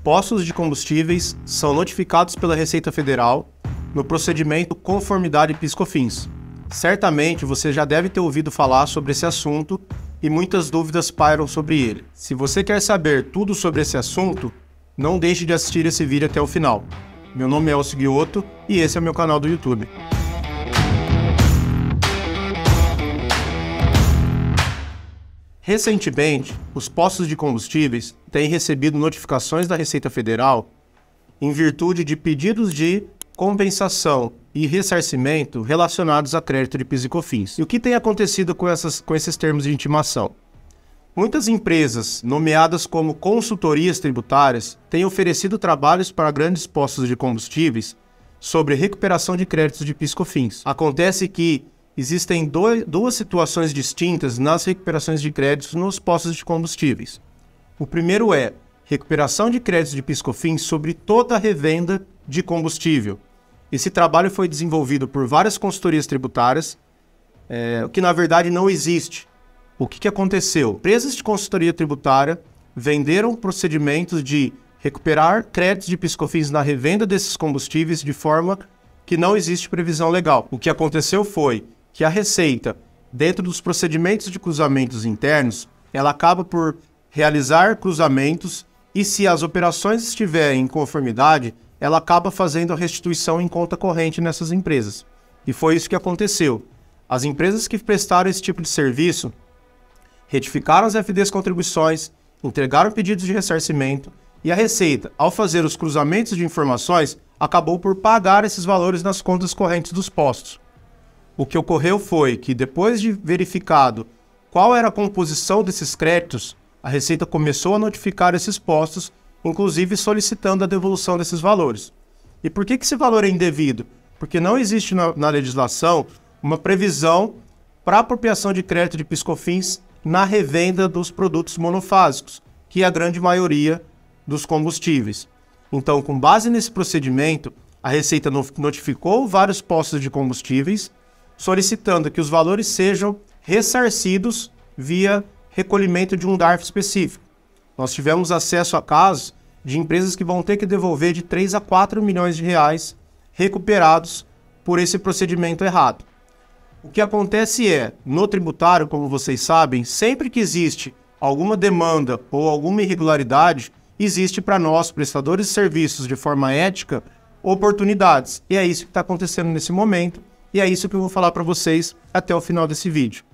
Postos de combustíveis são notificados pela Receita Federal no procedimento Conformidade PIS/COFINS. Certamente você já deve ter ouvido falar sobre esse assunto e muitas dúvidas pairam sobre ele. Se você quer saber tudo sobre esse assunto, não deixe de assistir esse vídeo até o final. Meu nome é Elcio Guiotto e esse é o meu canal do YouTube. Recentemente, os postos de combustíveis têm recebido notificações da Receita Federal em virtude de pedidos de compensação e ressarcimento relacionados a crédito de PIS e COFINS. E o que tem acontecido com esses termos de intimação? Muitas empresas, nomeadas como consultorias tributárias, têm oferecido trabalhos para grandes postos de combustíveis sobre recuperação de créditos de PIS e COFINS. Acontece que existem duas situações distintas nas recuperações de créditos nos postos de combustíveis. O primeiro é recuperação de créditos de PIS e COFINS sobre toda a revenda de combustível. Esse trabalho foi desenvolvido por várias consultorias tributárias, que na verdade não existe. O que aconteceu? Empresas de consultoria tributária venderam procedimentos de recuperar créditos de PIS e COFINS na revenda desses combustíveis de forma que não existe previsão legal. O que aconteceu foi que a Receita, dentro dos procedimentos de cruzamentos internos, ela acaba por realizar cruzamentos e, se as operações estiverem em conformidade, ela acaba fazendo a restituição em conta corrente nessas empresas. E foi isso que aconteceu. As empresas que prestaram esse tipo de serviço retificaram as FDs contribuições, entregaram pedidos de ressarcimento e a Receita, ao fazer os cruzamentos de informações, acabou por pagar esses valores nas contas correntes dos postos. O que ocorreu foi que, depois de verificado qual era a composição desses créditos, a Receita começou a notificar esses postos, inclusive solicitando a devolução desses valores. E por que esse valor é indevido? Porque não existe na legislação uma previsão para apropriação de crédito de PIS/COFINS na revenda dos produtos monofásicos, que é a grande maioria dos combustíveis. Então, com base nesse procedimento, a Receita notificou vários postos de combustíveis, solicitando que os valores sejam ressarcidos via recolhimento de um DARF específico. Nós tivemos acesso a casos de empresas que vão ter que devolver de 3 a 4 milhões de reais recuperados por esse procedimento errado. O que acontece é, no tributário, como vocês sabem, sempre que existe alguma demanda ou alguma irregularidade, existe para nós, prestadores de serviços de forma ética, oportunidades. E é isso que está acontecendo nesse momento, e é isso que eu vou falar para vocês até o final desse vídeo.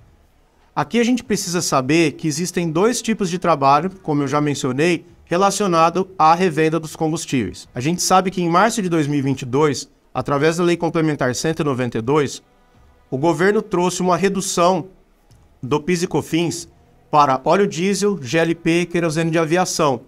Aqui a gente precisa saber que existem dois tipos de trabalho, como eu já mencionei, relacionado à revenda dos combustíveis. A gente sabe que em março de 2022, através da Lei Complementar 192, o governo trouxe uma redução do PIS e COFINS para óleo diesel, GLP e querosene de aviação.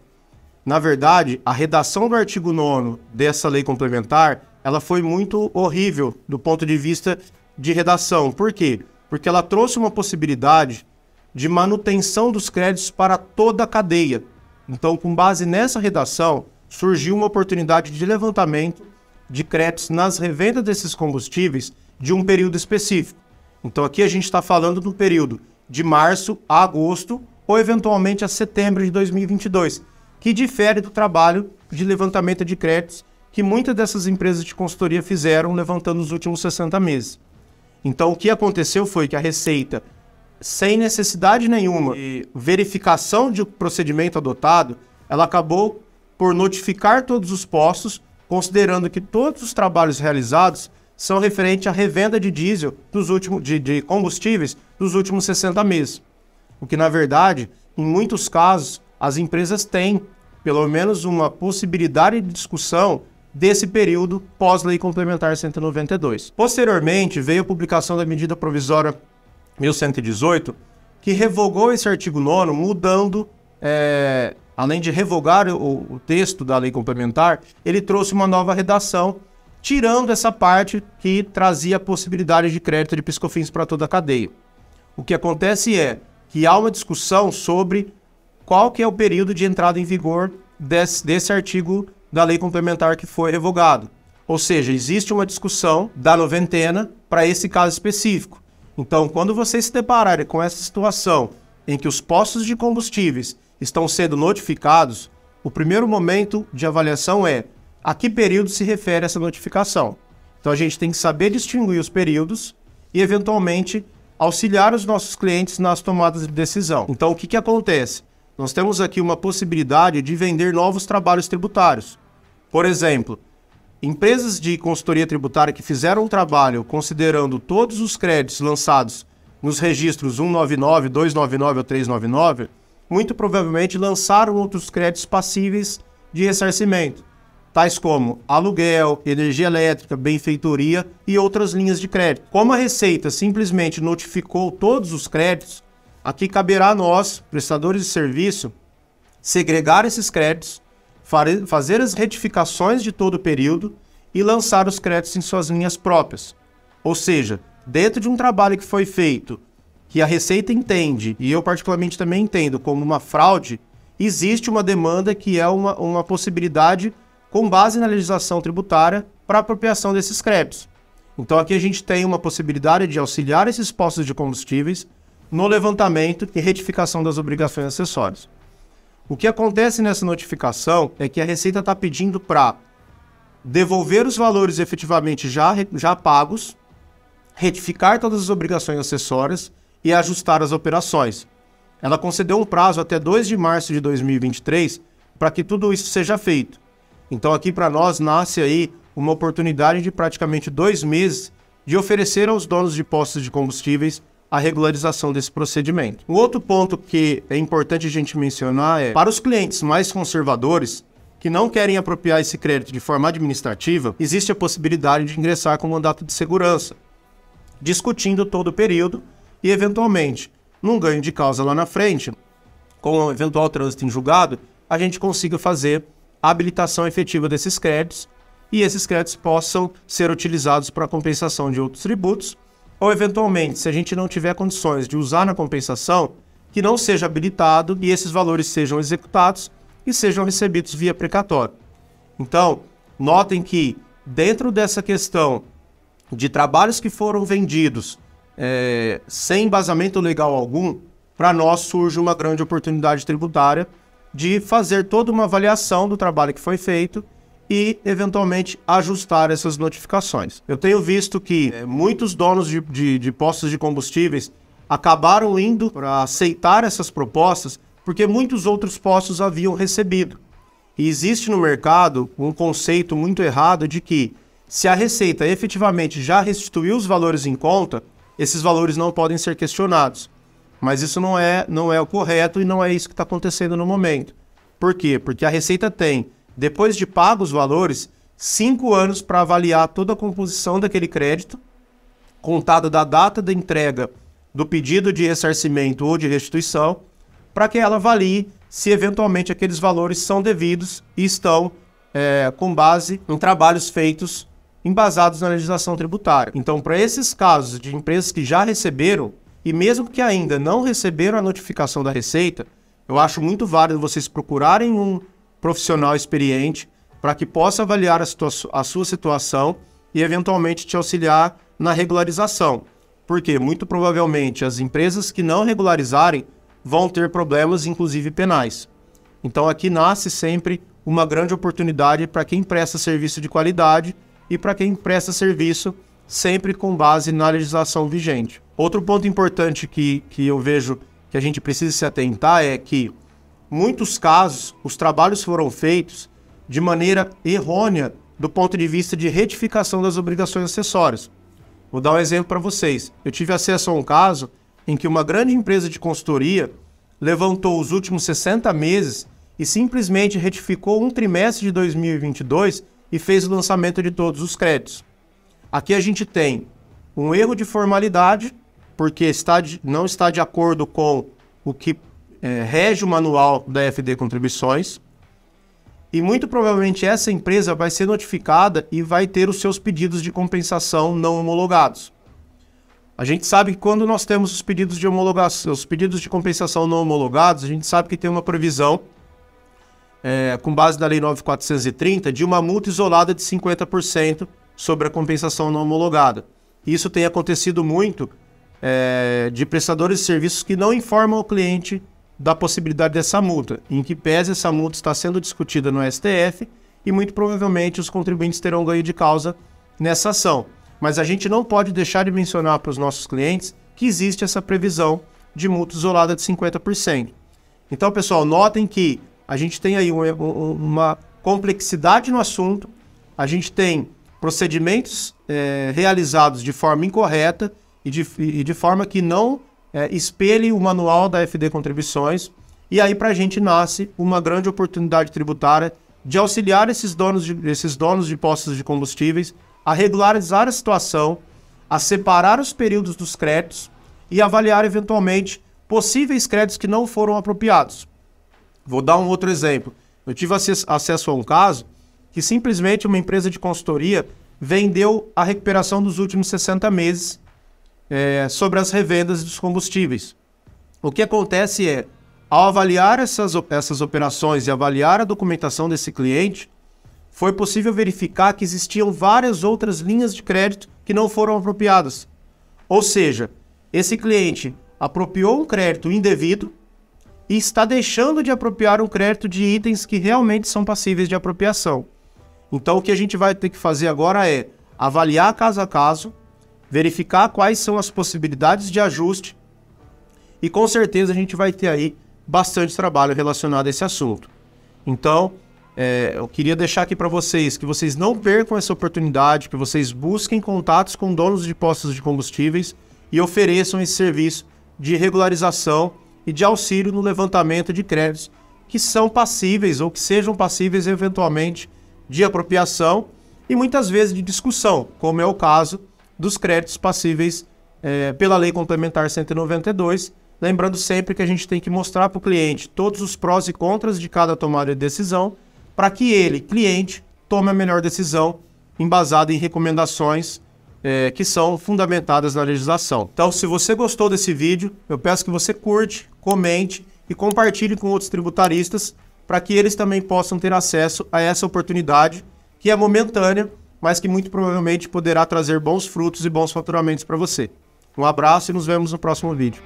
Na verdade, a redação do artigo 9º dessa lei complementar, ela foi muito horrível do ponto de vista de redação. Por quê? Porque ela trouxe uma possibilidade de manutenção dos créditos para toda a cadeia. Então, com base nessa redação, surgiu uma oportunidade de levantamento de créditos nas revendas desses combustíveis de um período específico. Então, aqui a gente está falando do período de março a agosto ou, eventualmente, a setembro de 2022, que difere do trabalho de levantamento de créditos que muitas dessas empresas de consultoria fizeram levantando nos últimos 60 meses. Então, o que aconteceu foi que a Receita, sem necessidade nenhuma de verificação de procedimento adotado, ela acabou por notificar todos os postos, considerando que todos os trabalhos realizados são referentes à revenda de diesel de combustíveis dos últimos 60 meses. O que, na verdade, em muitos casos, as empresas têm pelo menos uma possibilidade de discussão desse período pós-Lei Complementar 192. Posteriormente, veio a publicação da medida provisória 1118, que revogou esse artigo 9º, mudando, além de revogar o texto da lei complementar, ele trouxe uma nova redação, tirando essa parte que trazia a possibilidade de crédito de PIS/COFINS para toda a cadeia. O que acontece é que há uma discussão sobre qual que é o período de entrada em vigor desse artigo da lei complementar que foi revogado. Ou seja, existe uma discussão da noventena para esse caso específico. Então, quando vocês se depararem com essa situação em que os postos de combustíveis estão sendo notificados, o primeiro momento de avaliação é a que período se refere essa notificação. Então a gente tem que saber distinguir os períodos e, eventualmente, auxiliar os nossos clientes nas tomadas de decisão. Então o que acontece? Nós temos aqui uma possibilidade de vender novos trabalhos tributários. Por exemplo, empresas de consultoria tributária que fizeram um trabalho considerando todos os créditos lançados nos registros 199, 299 ou 399, muito provavelmente lançaram outros créditos passíveis de ressarcimento, tais como aluguel, energia elétrica, benfeitoria e outras linhas de crédito. Como a Receita simplesmente notificou todos os créditos, aqui caberá a nós, prestadores de serviço, segregar esses créditos, fazer as retificações de todo o período e lançar os créditos em suas linhas próprias. Ou seja, dentro de um trabalho que foi feito, que a Receita entende, e eu particularmente também entendo, como uma fraude, existe uma demanda que é uma possibilidade com base na legislação tributária para a apropriação desses créditos. Então aqui a gente tem uma possibilidade de auxiliar esses postos de combustíveis no levantamento e retificação das obrigações acessórias. O que acontece nessa notificação é que a Receita está pedindo para devolver os valores efetivamente já pagos, retificar todas as obrigações acessórias e ajustar as operações. Ela concedeu um prazo até 2 de março de 2023 para que tudo isso seja feito. Então aqui para nós nasce aí uma oportunidade de praticamente 2 meses de oferecer aos donos de postos de combustíveis a regularização desse procedimento. Um outro ponto que é importante a gente mencionar é, para os clientes mais conservadores, que não querem apropriar esse crédito de forma administrativa, existe a possibilidade de ingressar com mandato de segurança, discutindo todo o período e, eventualmente, num ganho de causa lá na frente, com o eventual trânsito em julgado, a gente consiga fazer a habilitação efetiva desses créditos e esses créditos possam ser utilizados para a compensação de outros tributos ou, eventualmente, se a gente não tiver condições de usar na compensação, que não seja habilitado e esses valores sejam executados e sejam recebidos via precatório. Então, notem que, dentro dessa questão de trabalhos que foram vendidos sem embasamento legal algum, para nós surge uma grande oportunidade tributária de fazer toda uma avaliação do trabalho que foi feito e, eventualmente, ajustar essas notificações. Eu tenho visto que muitos donos de postos de combustíveis acabaram indo para aceitar essas propostas porque muitos outros postos haviam recebido. E existe no mercado um conceito muito errado de que, se a Receita efetivamente já restituiu os valores em conta, esses valores não podem ser questionados. Mas isso não é o correto e não é isso que está acontecendo no momento. Por quê? Porque a Receita tem, depois de pagos os valores, 5 anos para avaliar toda a composição daquele crédito, contado da data da entrega do pedido de ressarcimento ou de restituição, para que ela avalie se eventualmente aqueles valores são devidos e estão com base em trabalhos feitos embasados na legislação tributária. Então, para esses casos de empresas que já receberam, e mesmo que ainda não receberam a notificação da Receita, eu acho muito válido vocês procurarem um profissional experiente para que possa avaliar a sua situação e eventualmente te auxiliar na regularização. Porque muito provavelmente as empresas que não regularizarem vão ter problemas, inclusive penais. Então aqui nasce sempre uma grande oportunidade para quem presta serviço de qualidade e para quem presta serviço sempre com base na legislação vigente. Outro ponto importante que eu vejo que a gente precisa se atentar é que, em muitos casos, os trabalhos foram feitos de maneira errônea do ponto de vista de retificação das obrigações acessórias. Vou dar um exemplo para vocês. Eu tive acesso a um caso em que uma grande empresa de consultoria levantou os últimos 60 meses e simplesmente retificou um trimestre de 2022 e fez o lançamento de todos os créditos. Aqui a gente tem um erro de formalidade, porque não está de acordo com o que rege o manual da FD Contribuições, e muito provavelmente essa empresa vai ser notificada e vai ter os seus pedidos de compensação não homologados. A gente sabe que quando nós temos os pedidos de homologação, os pedidos de compensação não homologados, a gente sabe que tem uma previsão, com base na Lei 9.430, de uma multa isolada de 50% sobre a compensação não homologada. Isso tem acontecido muito de prestadores de serviços que não informam o cliente da possibilidade dessa multa, em que pese essa multa está sendo discutida no STF e muito provavelmente os contribuintes terão ganho de causa nessa ação. Mas a gente não pode deixar de mencionar para os nossos clientes que existe essa previsão de multa isolada de 50%. Então, pessoal, notem que a gente tem aí uma complexidade no assunto, a gente tem procedimentos realizados de forma incorreta e de forma que não espelhe o manual da FD Contribuições, e aí para a gente nasce uma grande oportunidade tributária de auxiliar esses donos de postos de combustíveis a regularizar a situação, a separar os períodos dos créditos e avaliar eventualmente possíveis créditos que não foram apropriados. Vou dar um outro exemplo. Eu tive acesso a um caso que simplesmente uma empresa de consultoria vendeu a recuperação dos últimos 60 meses sobre as revendas dos combustíveis. O que acontece é, ao avaliar essas operações e avaliar a documentação desse cliente, foi possível verificar que existiam várias outras linhas de crédito que não foram apropriadas. Ou seja, esse cliente apropriou um crédito indevido e está deixando de apropriar um crédito de itens que realmente são passíveis de apropriação. Então o que a gente vai ter que fazer agora é avaliar caso a caso, verificar quais são as possibilidades de ajuste e com certeza a gente vai ter aí bastante trabalho relacionado a esse assunto. Então, eu queria deixar aqui para vocês que vocês não percam essa oportunidade, que vocês busquem contatos com donos de postos de combustíveis e ofereçam esse serviço de regularização e de auxílio no levantamento de créditos que são passíveis ou que sejam passíveis eventualmente de apropriação e muitas vezes de discussão, como é o caso dos créditos passíveis pela Lei Complementar 192, lembrando sempre que a gente tem que mostrar para o cliente todos os prós e contras de cada tomada de decisão, para que ele, cliente, tome a melhor decisão embasada em recomendações que são fundamentadas na legislação. Então, se você gostou desse vídeo, eu peço que você curte, comente e compartilhe com outros tributaristas para que eles também possam ter acesso a essa oportunidade que é momentânea, mas que muito provavelmente poderá trazer bons frutos e bons faturamentos para você. Um abraço e nos vemos no próximo vídeo.